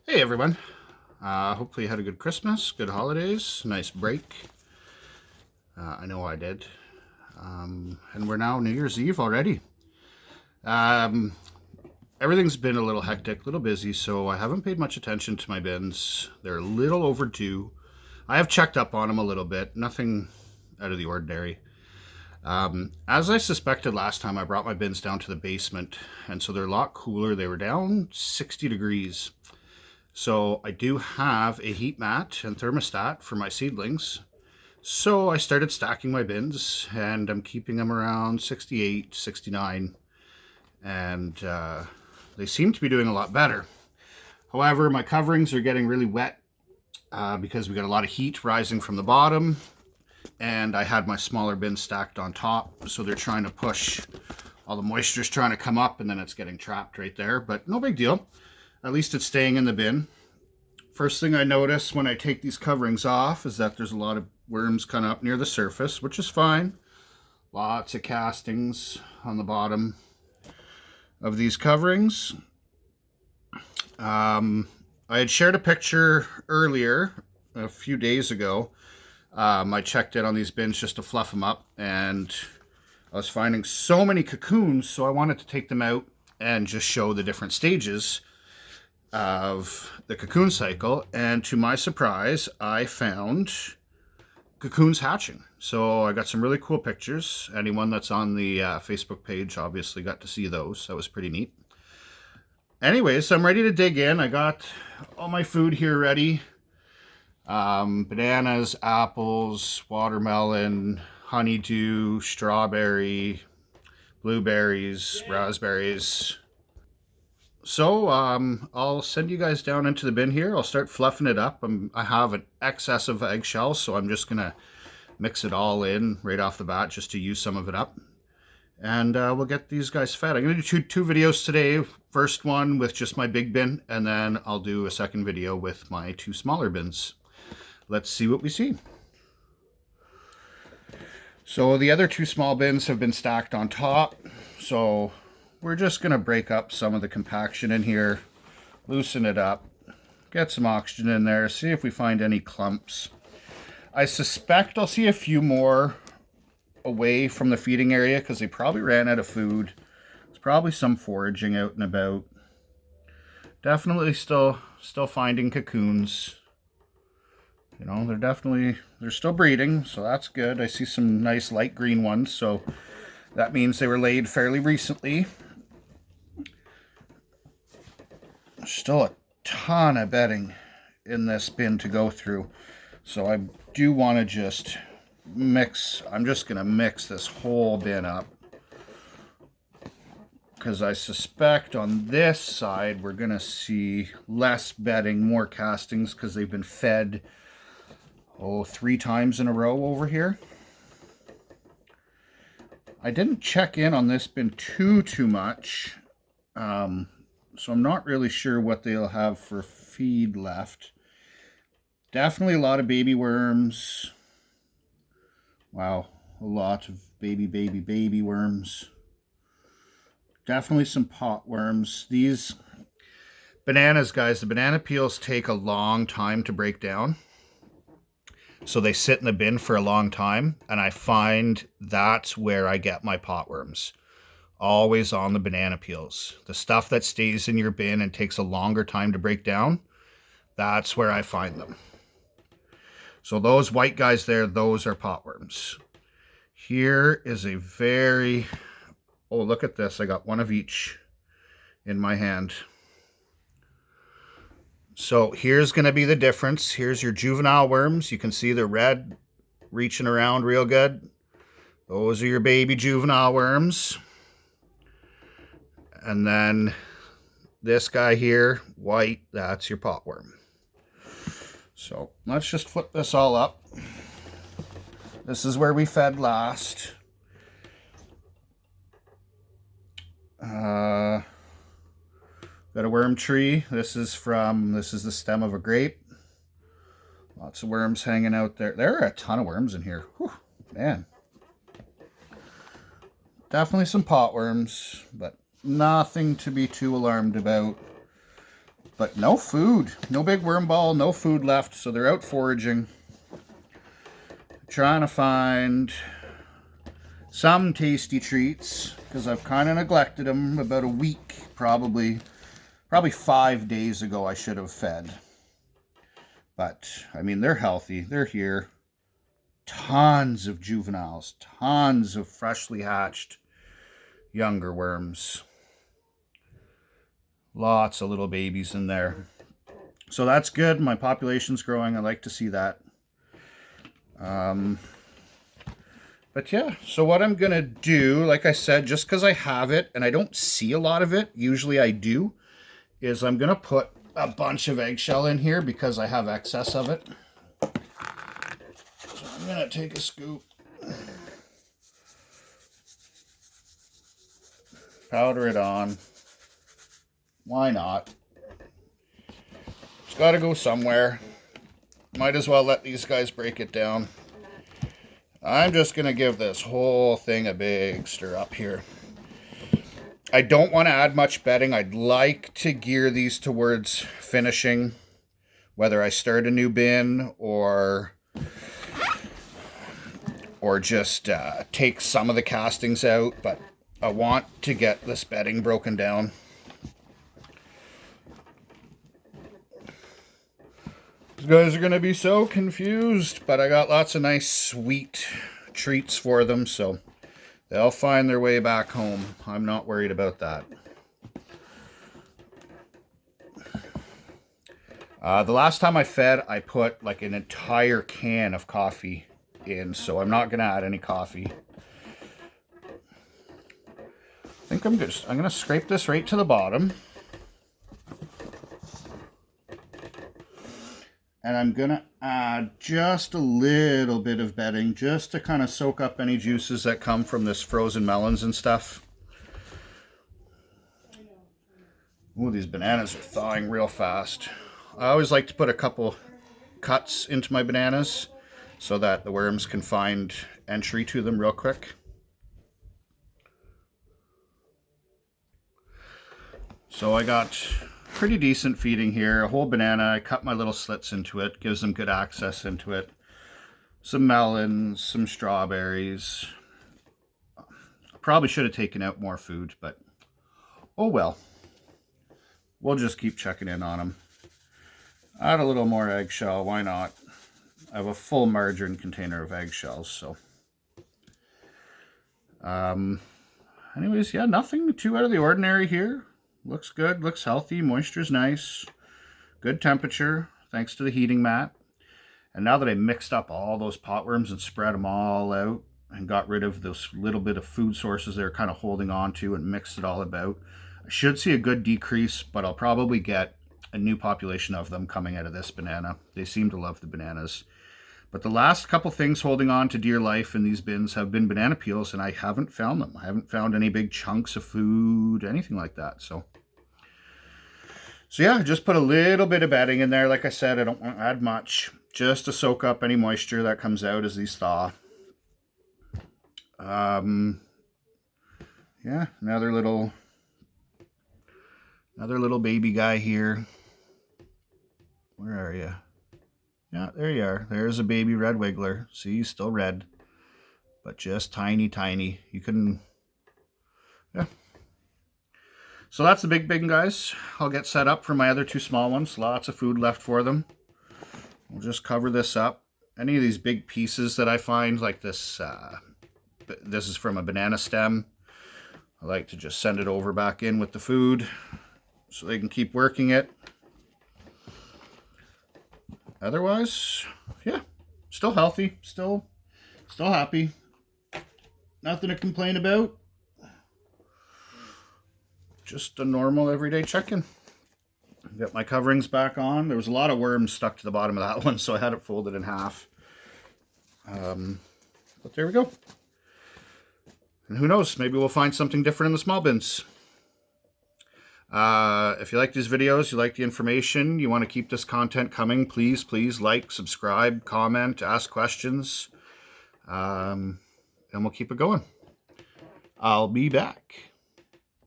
Hey everyone. Hopefully you had a good Christmas, good holidays, nice break. I know I did. And we're now New Year's Eve already. Um, Everything's been a little hectic, a little busy, so I haven't paid much attention to my bins. They're a little overdue. I have checked up on them a little bit, nothing out of the ordinary. As I suspected last time, I brought my bins down to the basement, and so they're a lot cooler. They were down 60 degrees. So I do have a heat mat and thermostat for my seedlings. So I started stacking my bins and I'm keeping them around 68, 69, and they seem to be doing a lot better. However, my coverings are getting really wet because we got a lot of heat rising from the bottom, and I had my smaller bins stacked on top, so they're trying to push, all the moisture's trying to come up and then it's getting trapped right there, but no big deal. At least it's staying in the bin. First thing I notice when I take these coverings off is that there's a lot of worms kind of up near the surface, which is fine. Lots of castings on the bottom of these coverings. I had shared a picture earlier, a few days ago. I checked in on these bins just to fluff them up, and I was finding so many cocoons, so I wanted to take them out and just show the different stages of the cocoon cycle. And to my surprise, I found cocoons hatching. So I got some really cool pictures. Anyone that's on the Facebook page obviously got to see those. That was pretty neat. Anyways, I'm ready to dig in. I got all my food here ready. Bananas, apples, watermelon, honeydew, strawberry, blueberries, raspberries. So I'll send you guys down into the bin here. I'll start fluffing it up. I have an excess of eggshells, so I'm just going to mix it all in right off the bat just to use some of it up. And we'll get these guys fed. I'm going to do two videos today. First one with just my big bin, and then I'll do a second video with my two smaller bins. Let's see what we see. So the other two small bins have been stacked on top. So we're just going to break up some of the compaction in here, loosen it up, get some oxygen in there, see if we find any clumps. I suspect I'll see a few more away from the feeding area because they probably ran out of food. There's probably some foraging out and about. Definitely still finding cocoons. You know, they're still breeding, so that's good. I see some nice light green ones, so that means they were laid fairly recently. Still a ton of bedding in this bin to go through, so I do want to just mix. I'm just going to mix this whole bin up because I suspect on this side we're going to see less bedding, more castings because they've been fed 3 times in a row over here. I didn't check in on this bin too much, so I'm not really sure what they'll have for feed left. Definitely a lot of baby worms. Wow, a lot of baby worms. Definitely some pot worms. These bananas, guys, the banana peels take a long time to break down. So they sit in the bin for a long time, and I find that's where I get my pot worms. Always on the banana peels. The stuff that stays in your bin and takes a longer time to break down, that's where I find them. So those white guys there, those are pot worms. Here is a very, oh, look at this. I got one of each in my hand. So here's going to be the difference. Here's your juvenile worms. You can see they're red, reaching around real good. Those are your baby juvenile worms. And then this guy here, white, that's your pot worm. So let's just flip this all up. This is where we fed last. Got a worm tree. This is the stem of a grape. Lots of worms hanging out there. There are a ton of worms in here. Whew, man. Definitely some pot worms, but nothing to be too alarmed about. But no food, no big worm ball, no food left, so they're out foraging. Trying to find some tasty treats, because I've kind of neglected them. About a week, probably 5 days ago I should have fed. But, I mean, they're healthy, they're here. Tons of juveniles, tons of freshly hatched younger worms. Lots of little babies in there. So that's good. My population's growing. I like to see that. But yeah, so what I'm going to do, like I said, just because I have it and I don't see a lot of it, usually I do, is I'm going to put a bunch of eggshell in here because I have excess of it. So I'm going to take a scoop, powder it on. Why not? It's got to go somewhere. Might as well let these guys break it down. I'm just going to give this whole thing a big stir up here. I don't want to add much bedding. I'd like to gear these towards finishing, whether I start a new bin or just take some of the castings out, but I want to get this bedding broken down. These guys are going to be so confused, but I got lots of nice sweet treats for them, so they'll find their way back home. I'm not worried about that. The last time I fed, I put like an entire can of coffee in, so I'm not going to add any coffee. I think I'm going to scrape this right to the bottom. And I'm going to add just a little bit of bedding just to kind of soak up any juices that come from this frozen melons and stuff. Ooh, these bananas are thawing real fast. I always like to put a couple cuts into my bananas so that the worms can find entry to them real quick. So I got pretty decent feeding here. A whole banana. I cut my little slits into it. Gives them good access into it. Some melons, some strawberries. I probably should have taken out more food, but oh well. We'll just keep checking in on them. Add a little more eggshell. Why not? I have a full margarine container of eggshells, so. Anyways, yeah, nothing too out of the ordinary here. Looks good, looks healthy, moisture's nice, good temperature, thanks to the heating mat. And now that I mixed up all those potworms and spread them all out and got rid of those little bit of food sources they're kind of holding on to and mixed it all about, I should see a good decrease, but I'll probably get a new population of them coming out of this banana. They seem to love the bananas. But the last couple things holding on to dear life in these bins have been banana peels, and I haven't found them. I haven't found any big chunks of food, anything like that. So yeah, just put a little bit of bedding in there. Like I said, I don't want to add much, just to soak up any moisture that comes out as these thaw. Yeah, another little baby guy here. Where are you? Yeah, there you are. There's a baby red wiggler. See, he's still red, but just tiny, tiny. You can, yeah. So that's the big bin, guys. I'll get set up for my other two small ones. Lots of food left for them. We'll just cover this up. Any of these big pieces that I find, like this, this is from a banana stem. I like to just send it over back in with the food so they can keep working it. Otherwise, yeah, still healthy, still happy. Nothing to complain about. Just a normal everyday check-in. Got my coverings back on. There was a lot of worms stuck to the bottom of that one, so I had it folded in half. But there we go. And who knows, maybe we'll find something different in the small bins. If you like these videos, you like the information, you want to keep this content coming, please like, subscribe, comment, ask questions, and we'll keep it going. I'll be back.